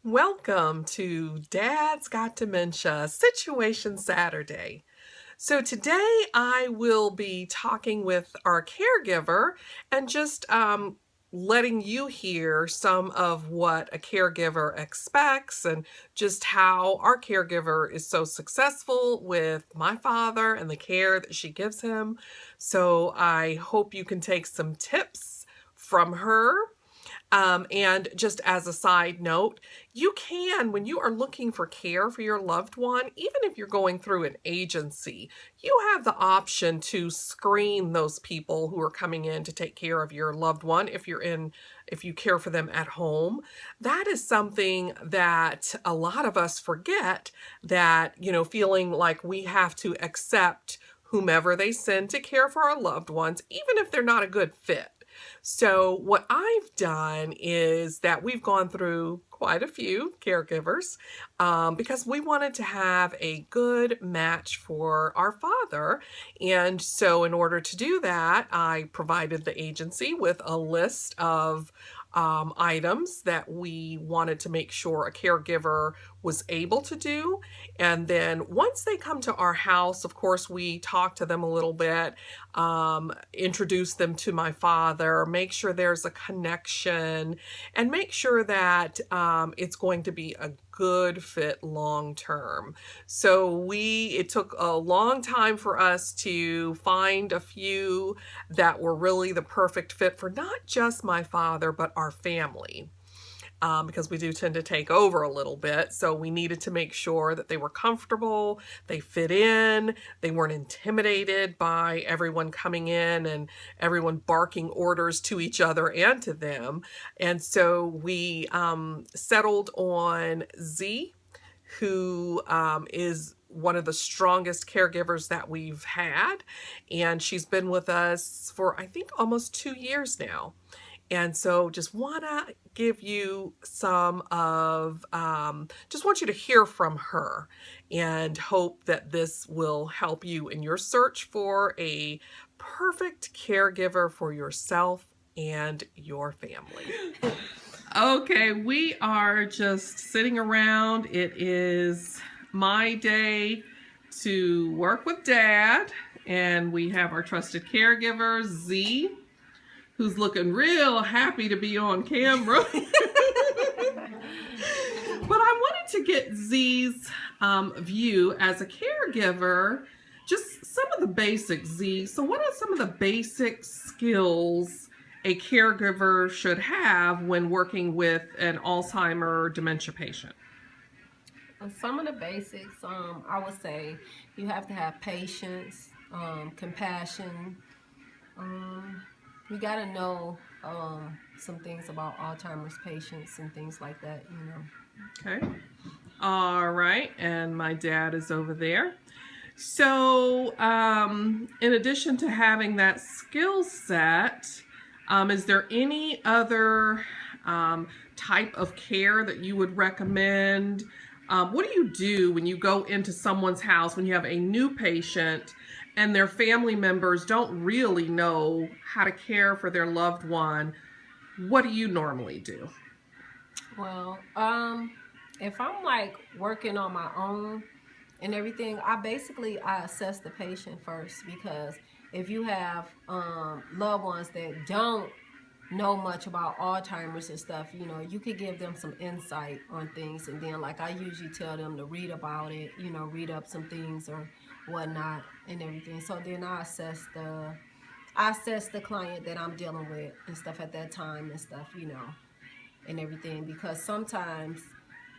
Welcome to Dad's Got Dementia Situation Saturday. So today I will be talking with our caregiver and just letting you hear some of what a caregiver expects and just how our caregiver is so successful with my father and the care that she gives him. So I hope you can take some tips from her. And just as a side note, you can, when you are looking for care for your loved one, even if you're going through an agency, you have the option to screen those people who are coming in to take care of your loved one if you care for them at home. That is something that a lot of us forget, that, feeling like we have to accept whomever they send to care for our loved ones, even if they're not a good fit. So what I've done is that we've gone through quite a few caregivers because we wanted to have a good match for our father. And so in order to do that, I provided the agency with a list of items that we wanted to make sure a caregiver was able to do. And then once they come to our house, of course, we talk to them a little bit, introduce them to my father, make sure there's a connection, and make sure that it's going to be a good fit long term. So it took a long time for us to find a few that were really the perfect fit for not just my father, but our family. Because we do tend to take over a little bit. So we needed to make sure that they were comfortable, they fit in, they weren't intimidated by everyone coming in and everyone barking orders to each other and to them. And so we settled on Z, who is one of the strongest caregivers that we've had. And she's been with us for, I think, almost 2 years now. And so just want to give you just want you to hear from her and hope that this will help you in your search for a perfect caregiver for yourself and your family. Okay, we are just sitting around. It is my day to work with Dad, and we have our trusted caregiver, Z, who's looking real happy to be on camera. But I wanted to get Z's view as a caregiver, just some of the basics, Z. So what are some of the basic skills a caregiver should have when working with an Alzheimer or dementia patient? Some of the basics, I would say you have to have patience, compassion. You got to know some things about Alzheimer's patients and things like that, Okay. All right. And my dad is over there. So in addition to having that skill set, is there any other type of care that you would recommend? What do you do when you go into someone's house, when you have a new patient and their family members don't really know how to care for their loved one? What do you normally do? Well, if I'm like working on my own and everything, I assess the patient first, because if you have loved ones that don't know much about Alzheimer's and stuff, you could give them some insight on things, and then like I usually tell them to read about it, read up some things or whatnot and everything. So then I assess the client that I'm dealing with and stuff at that time and stuff, and everything, because sometimes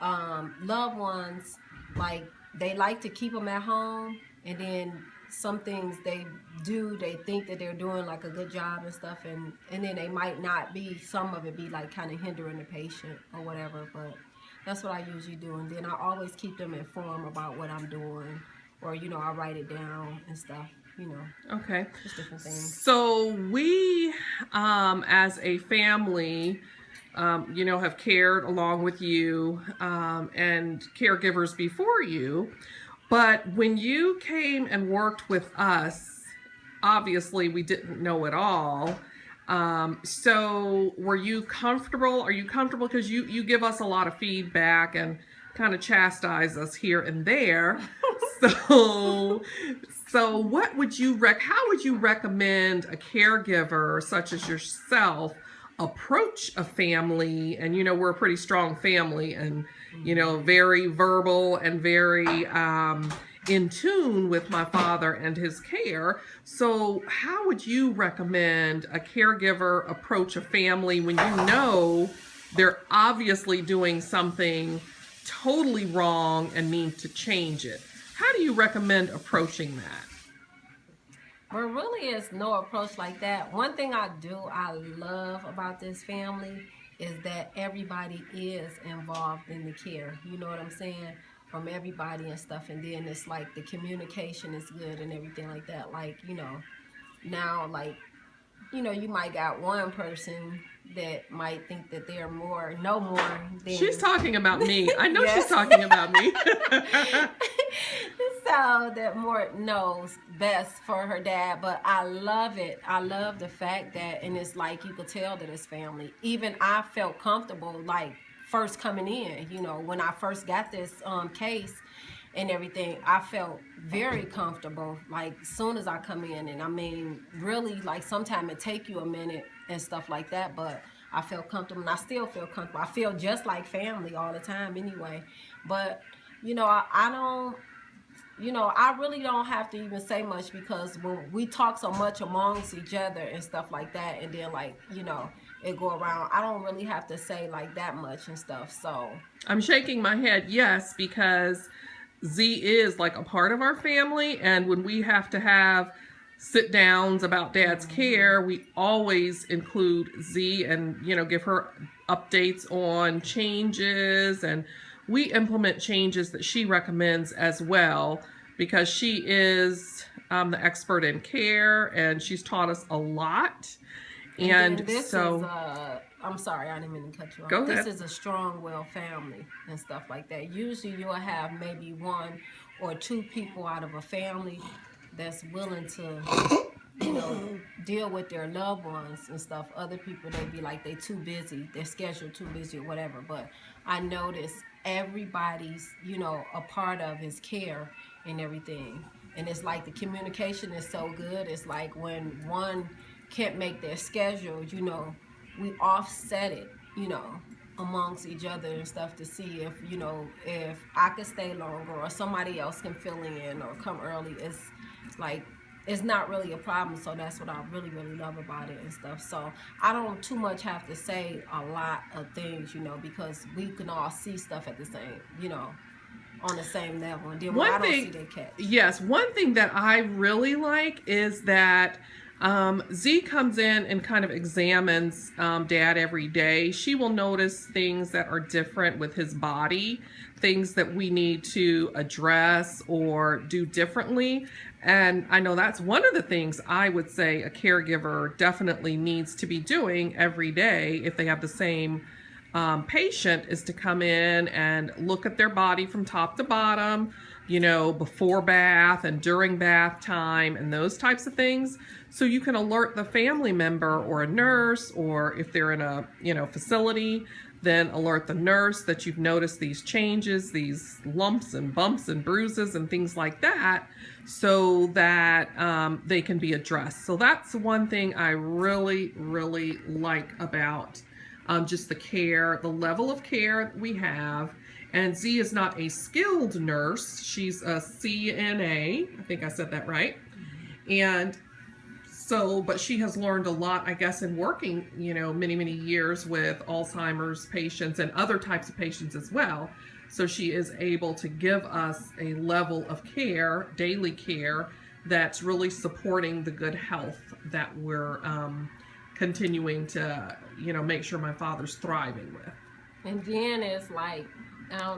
loved ones, like, they like to keep them at home, and then some things they think that they're doing like a good job and stuff, and then they might not be, some of it be like kind of hindering the patient or whatever. But that's what I usually do, and then I always keep them informed about what I'm doing, or I write it down and stuff, Okay. just different things. So we, as a family, have cared along with you and caregivers before you. But when you came and worked with us, obviously we didn't know it all. So were you comfortable? Are you comfortable? Because you give us a lot of feedback and kind of chastise us here and there. So what would you how would you recommend a caregiver such as yourself approach a family? And we're a pretty strong family, and very verbal and very in tune with my father and his care. So how would you recommend a caregiver approach a family when they're obviously doing something totally wrong and need to change it? How do you recommend approaching that? There really is no approach like that. One thing I love about this family is that everybody is involved in the care. You know what I'm saying? From everybody and stuff. And then it's like the communication is good and everything like that. Like, now, like, you might got one person that might think that they're know more than... She's talking about me. I know Yes. she's talking about me. So that more knows best for her dad, but I love it. I love the fact that, and it's like you could tell that it's family. Even I felt comfortable, like, first coming in, when I first got this case and everything, I felt very comfortable, like, as soon as I come in. And I mean, really, like, sometimes it take you a minute and stuff like that, but I felt comfortable, and I still feel comfortable. I feel just like family all the time anyway. But I don't, I really don't have to even say much, because when we talk so much amongst each other and stuff like that, and then, like, it go around, I don't really have to say like that much and stuff. So I'm shaking my head yes, because Z is like a part of our family, and when we have to have sit downs about dad's care, we always include Z and give her updates on changes, and we implement changes that she recommends as well, because she is the expert in care, and she's taught us a lot. And this so is I'm sorry, I didn't mean to cut you off. Go ahead. This is a strong will family and stuff like that. Usually you'll have maybe one or two people out of a family that's willing to deal with their loved ones and stuff. Other people, they be like, they too busy, their schedule too busy or whatever. But I notice everybody's a part of his care and everything. And it's like the communication is so good. It's like when one can't make their schedule, we offset it, amongst each other and stuff, to see if I could stay longer or somebody else can fill in or come early. It's like, it's not really a problem. So that's what I really, really love about it and stuff. So I don't too much have to say a lot of things, because we can all see stuff at the same, on the same level. And then when I don't see their catch. Yes, one thing that I really like is that Z comes in and kind of examines dad every day. She will notice things that are different with his body, things that we need to address or do differently. And I know that's one of the things I would say a caregiver definitely needs to be doing every day if they have the same patient, is to come in and look at their body from top to bottom, before bath and during bath time and those types of things. So you can alert the family member or a nurse, or if they're in a, facility, then alert the nurse that you've noticed these changes, these lumps and bumps and bruises and things like that, so that they can be addressed. So that's one thing I really, really like about just the care, the level of care we have. And Z is not a skilled nurse. She's a CNA. I think I said that right. And so, but she has learned a lot, I guess, in working, many, many years with Alzheimer's patients and other types of patients as well. So she is able to give us a level of care, daily care, that's really supporting the good health that we're continuing to, make sure my father's thriving with. And then it's like,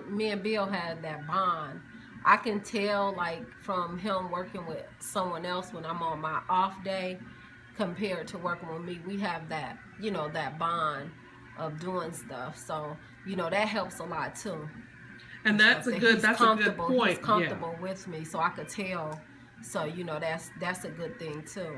me and Bill had that bond. I can tell, like, from him working with someone else when I'm on my off day compared to working with me, we have that, that bond of doing stuff. So, that helps a lot too. And that's a good point. He's comfortable with me, so I could tell. So, that's a good thing too.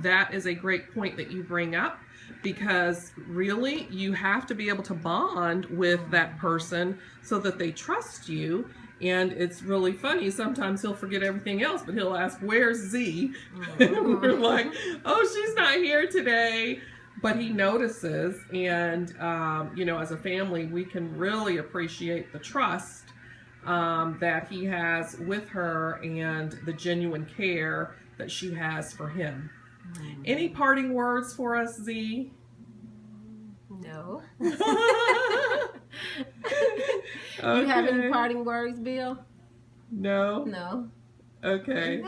that is a great point that you bring up, because really you have to be able to bond with that person so that they trust you. And it's really funny, sometimes he'll forget everything else, but he'll ask, where's Z? And we're like, oh, she's not here today. But he notices, and as a family, we can really appreciate the trust that he has with her and the genuine care that she has for him. Any parting words for us, Z? No. Okay. You have any parting words, Bill? No? No. Okay.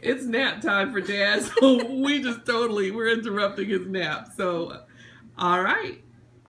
It's nap time for Dad, so we're interrupting his nap. So, all right.